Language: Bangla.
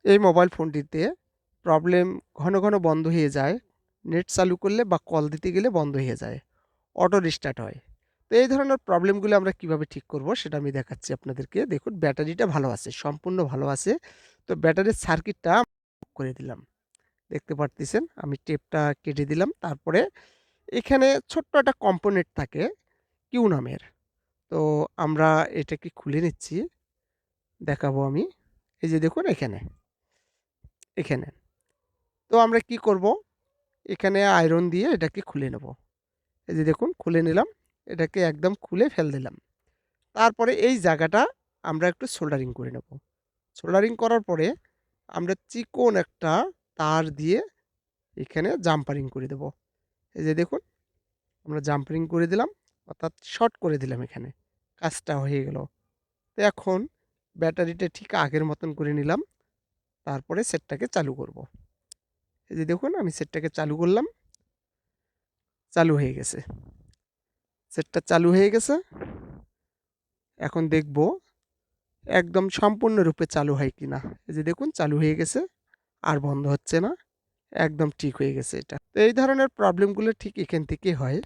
এই মোবাইল ফোনটিতে প্রবলেম ঘন ঘন বন্ধ হয়ে যায়। নেট চালু করলে বা কল দিতে গেলে বন্ধ হয়ে যায়। অটো রিস্টার্ট হয়। তো এই ধরনের প্রবলেমগুলো আমরা কিভাবে ঠিক করব সেটা আমি দেখাচ্ছি আপনাদেরকে। দেখুন ব্যাটারিটা ভালো আছে, সম্পূর্ণ ভালো আছে। তো ব্যাটারির সার্কিটটা করে দিলাম। দেখতে পারতেছেন আমি টেপটা কেটে দিলাম। তারপরে এখানে ছোট্ট একটা কম্পোনেন্ট থাকে কিউ নামের। তো আমরা এটাকে খুলে নিচ্ছি। দেখাবো আমি। এই যে দেখুন এখানে। তো আমরা কি করব? এখানে আয়রন দিয়ে এটাকে খুলে নেব। এই যে দেখুন খুলে নিলাম। এটাকে একদম খুলে ফেল দিলাম। তারপরে এই জায়গাটা আমরা একটু সোল্ডারিং করে নেব। সোল্ডারিং করার পরে আমরা চিকন একটা তার দিয়ে এখানে জাম্পারিং করে দেব। এই যে দেখুন আমরা জাম্পারিং করে দিলাম, অর্থাৎ শর্ট করে দিলাম এখানে। কাজটা হয়ে গেল। তো এখন ব্যাটারিটা ঠিক আগের মতন করে নিলাম। তারপরে সেটটাকে চালু করব। এই যে দেখুন আমি সেটটাকে চালু করলাম। চালু হয়ে গেছে। সেটটা চালু হয়ে গেছে। এখন দেখব একদম সম্পূর্ণরূপে চালু হয় কিনা। এই যে দেখুন চালু হয়ে গেছে। আর বন্ধ হচ্ছে না। একদম ঠিক হয়ে গেছে এটা। তো এই ধরনের প্রবলেমগুলো ঠিক এখান থেকেই হয়।